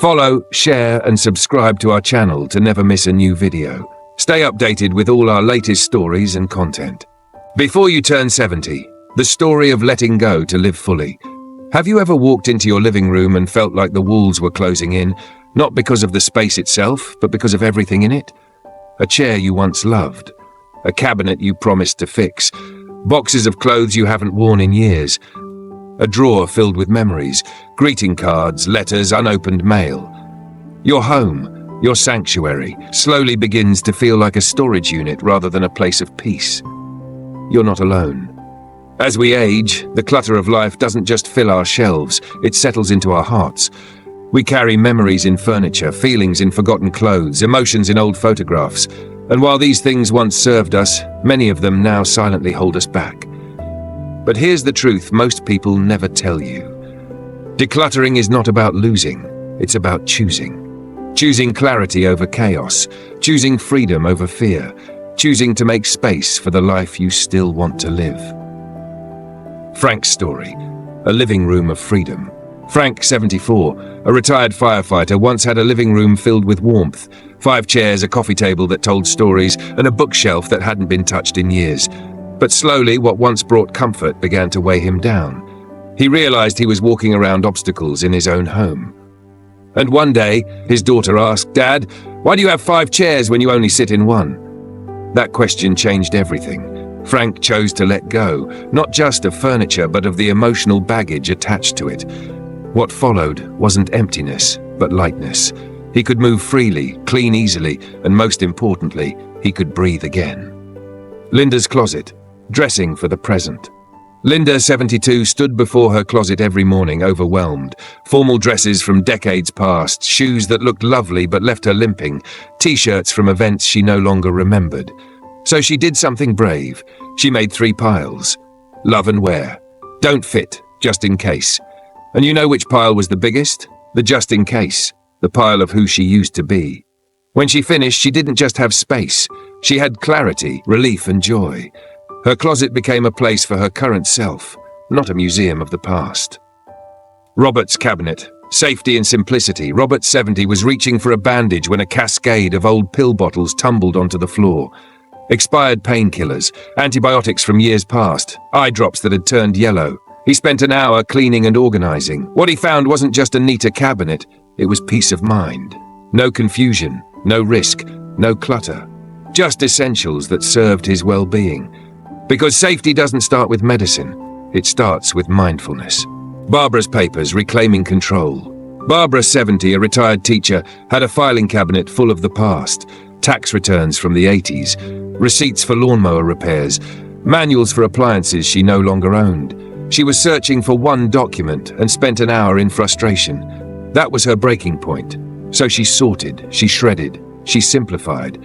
Follow, share, and subscribe to our channel to never miss a new video. Stay updated with all our latest stories and content. Before you turn 70, the story of letting go to live fully. Have you ever walked into your living room and felt like the walls were closing in, not because of the space itself, but because of everything in it? A chair you once loved, a cabinet you promised to fix, boxes of clothes you haven't worn in years, a drawer filled with memories, greeting cards, letters, unopened mail. Your home, your sanctuary, slowly begins to feel like a storage unit rather than a place of peace. You're not alone. As we age, the clutter of life doesn't just fill our shelves, it settles into our hearts. We carry memories in furniture, feelings in forgotten clothes, emotions in old photographs. And while these things once served us, many of them now silently hold us back. But here's the truth most people never tell you. Decluttering is not about losing, it's about choosing. Choosing clarity over chaos, choosing freedom over fear, choosing to make space for the life you still want to live. Frank's story, a living room of freedom. Frank, 74, a retired firefighter, once had a living room filled with warmth, 5 chairs, a coffee table that told stories, and a bookshelf that hadn't been touched in years. But slowly, what once brought comfort began to weigh him down. He realized he was walking around obstacles in his own home. And one day, his daughter asked, "Dad, why do you have 5 chairs when you only sit in one?" That question changed everything. Frank chose to let go, not just of furniture, but of the emotional baggage attached to it. What followed wasn't emptiness, but lightness. He could move freely, clean easily, and most importantly, he could breathe again. Linda's closet. Dressing for the present. Linda, 72, stood before her closet every morning, overwhelmed. Formal dresses from decades past, shoes that looked lovely but left her limping, t-shirts from events she no longer remembered. So she did something brave. She made 3 piles. Love and wear. Don't fit, just in case. And you know which pile was the biggest? The just in case. The pile of who she used to be. When she finished, she didn't just have space. She had clarity, relief, and joy. Her closet became a place for her current self, not a museum of the past. Robert's cabinet. Safety and simplicity. Robert, 70, was reaching for a bandage when a cascade of old pill bottles tumbled onto the floor. Expired painkillers, antibiotics from years past, eye drops that had turned yellow. He spent an hour cleaning and organizing. What he found wasn't just a neater cabinet, it was peace of mind. No confusion, no risk, no clutter. Just essentials that served his well-being. Because safety doesn't start with medicine, it starts with mindfulness. Barbara's papers, reclaiming control. Barbara, 70, a retired teacher, had a filing cabinet full of the past. Tax returns from the 80s, receipts for lawnmower repairs, manuals for appliances she no longer owned. She was searching for one document and spent an hour in frustration. That was her breaking point. So she sorted, she shredded, she simplified.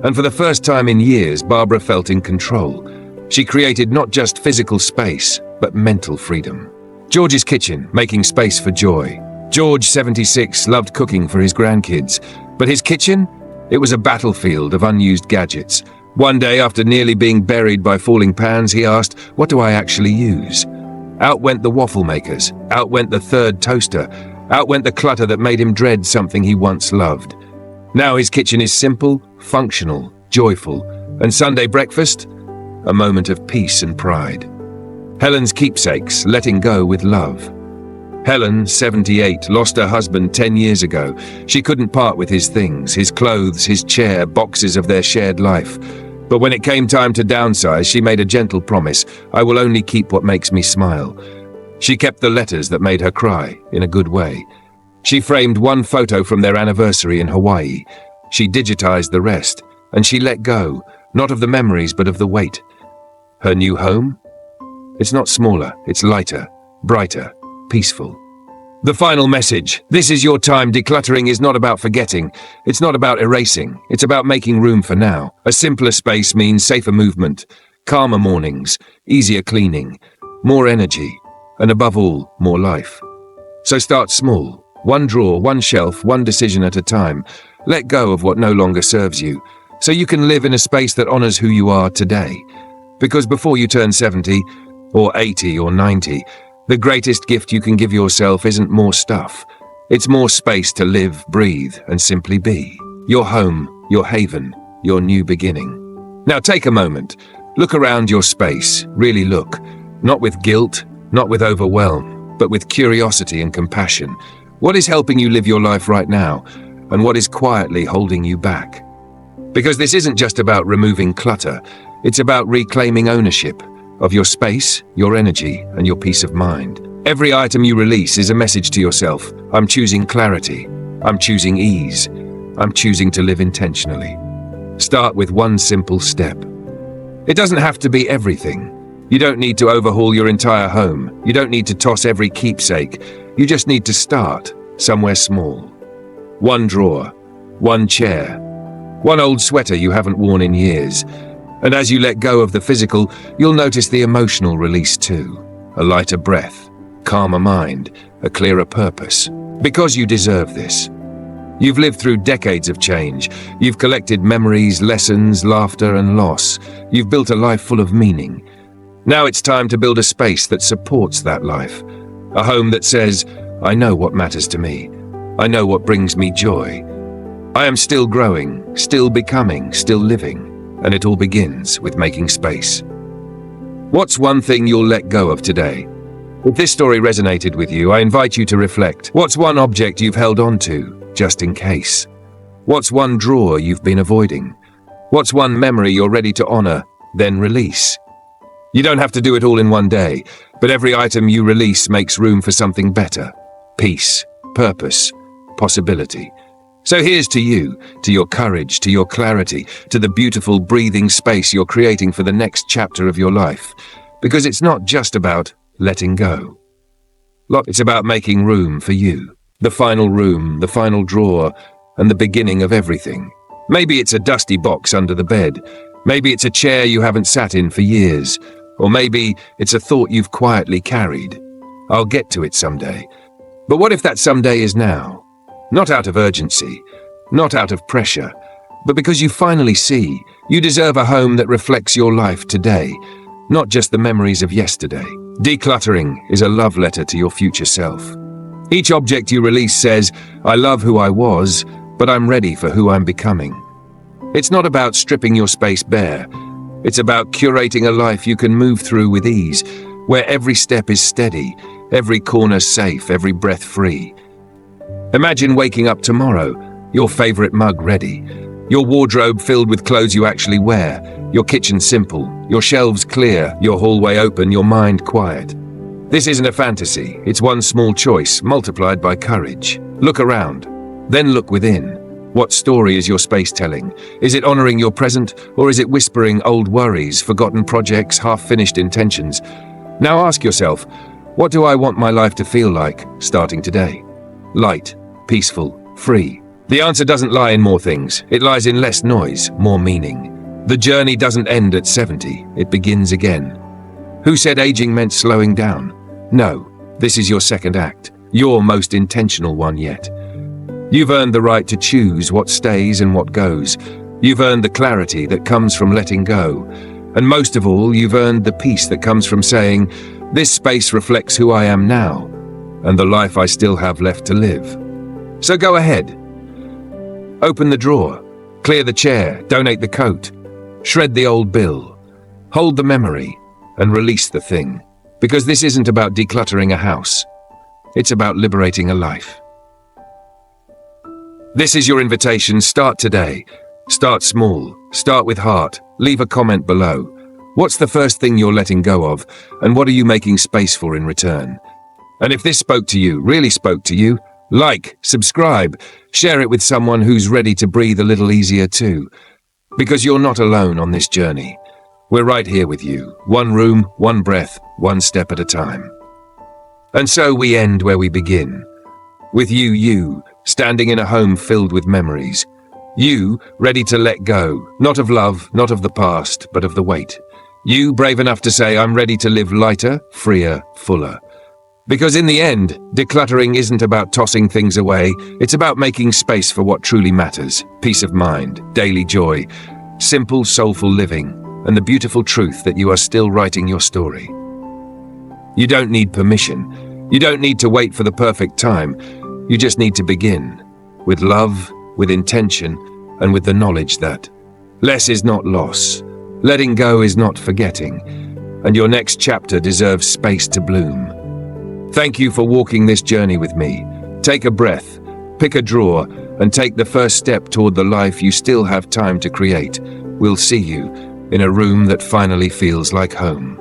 And for the first time in years, Barbara felt in control. She created not just physical space, but mental freedom. George's kitchen, making space for joy. George, 76, loved cooking for his grandkids. But his kitchen? It was a battlefield of unused gadgets. One day, after nearly being buried by falling pans, he asked, "What do I actually use?" Out went the waffle makers. Out went the 3rd toaster. Out went the clutter that made him dread something he once loved. Now his kitchen is simple, functional, joyful. And Sunday breakfast? A moment of peace and pride. Helen's keepsakes, letting go with love. Helen, 78, lost her husband 10 years ago. She couldn't part with his things, his clothes, his chair, boxes of their shared life. But when it came time to downsize, she made a gentle promise: "I will only keep what makes me smile." She kept the letters that made her cry, in a good way. She framed one photo from their anniversary in Hawaii. She digitized the rest, and she let go, not of the memories, but of the weight. Her new home? It's not smaller, it's lighter, brighter, peaceful. The final message: this is your time. Decluttering is not about forgetting. It's not about erasing. It's about making room for now. A simpler space means safer movement, calmer mornings, easier cleaning, more energy, and above all, more life. So start small. One drawer, one shelf, one decision at a time. Let go of what no longer serves you, so you can live in a space that honors who you are today. Because before you turn 70, or 80, or 90, the greatest gift you can give yourself isn't more stuff. It's more space to live, breathe, and simply be. Your home, your haven, your new beginning. Now take a moment. Look around your space. Really look. Not with guilt, not with overwhelm, but with curiosity and compassion. What is helping you live your life right now? And what is quietly holding you back? Because this isn't just about removing clutter. It's about reclaiming ownership of your space, your energy, and your peace of mind. Every item you release is a message to yourself. I'm choosing clarity. I'm choosing ease. I'm choosing to live intentionally. Start with one simple step. It doesn't have to be everything. You don't need to overhaul your entire home. You don't need to toss every keepsake. You just need to start somewhere small. One drawer, one chair, one old sweater you haven't worn in years. And as you let go of the physical, you'll notice the emotional release too. A lighter breath, calmer mind, a clearer purpose. Because you deserve this. You've lived through decades of change. You've collected memories, lessons, laughter, and loss. You've built a life full of meaning. Now it's time to build a space that supports that life. A home that says, I know what matters to me. I know what brings me joy. I am still growing, still becoming, still living. And it all begins with making space. What's one thing you'll let go of today? If this story resonated with you, I invite you to reflect. What's one object you've held on to, just in case? What's one drawer you've been avoiding? What's one memory you're ready to honor, then release? You don't have to do it all in one day, but every item you release makes room for something better. Peace, purpose, possibility. So here's to you, to your courage, to your clarity, to the beautiful breathing space you're creating for the next chapter of your life. Because it's not just about letting go. It's about making room for you. The final room, the final drawer, and the beginning of everything. Maybe it's a dusty box under the bed. Maybe it's a chair you haven't sat in for years. Or maybe it's a thought you've quietly carried. I'll get to it someday. But what if that someday is now? Not out of urgency, not out of pressure, but because you finally see you deserve a home that reflects your life today, not just the memories of yesterday. Decluttering is a love letter to your future self. Each object you release says, I love who I was, but I'm ready for who I'm becoming. It's not about stripping your space bare. It's about curating a life you can move through with ease, where every step is steady, every corner safe, every breath free. Imagine waking up tomorrow, your favorite mug ready, your wardrobe filled with clothes you actually wear, your kitchen simple, your shelves clear, your hallway open, your mind quiet. This isn't a fantasy, it's one small choice multiplied by courage. Look around, then look within. What story is your space telling? Is it honoring your present, or is it whispering old worries, forgotten projects, half-finished intentions? Now ask yourself, what do I want my life to feel like, starting today? Light, peaceful, free. The answer doesn't lie in more things. It lies in less noise, more meaning. The journey doesn't end at 70. It begins again. Who said aging meant slowing down? No, this is your second act, your most intentional one yet. You've earned the right to choose what stays and what goes. You've earned the clarity that comes from letting go. And most of all, you've earned the peace that comes from saying, this space reflects who I am now, and the life I still have left to live. So go ahead. Open the drawer, clear the chair, donate the coat, shred the old bill, hold the memory, and release the thing. Because this isn't about decluttering a house. It's about liberating a life. This is your invitation. Start today. Start small. Start with heart. Leave a comment below. What's the first thing you're letting go of, and what are you making space for in return? And if this spoke to you, really spoke to you, like, subscribe, share it with someone who's ready to breathe a little easier too. Because you're not alone on this journey. We're right here with you. One room, one breath, one step at a time. And so we end where we begin. With you, standing in a home filled with memories. You, ready to let go, not of love, not of the past, but of the weight. You, brave enough to say, I'm ready to live lighter, freer, fuller. Because in the end, decluttering isn't about tossing things away, it's about making space for what truly matters. Peace of mind, daily joy, simple, soulful living, and the beautiful truth that you are still writing your story. You don't need permission. You don't need to wait for the perfect time. You just need to begin. With love, with intention, and with the knowledge that less is not loss. Letting go is not forgetting. And your next chapter deserves space to bloom. Thank you for walking this journey with me. Take a breath, pick a drawer, and take the first step toward the life you still have time to create. We'll see you in a room that finally feels like home.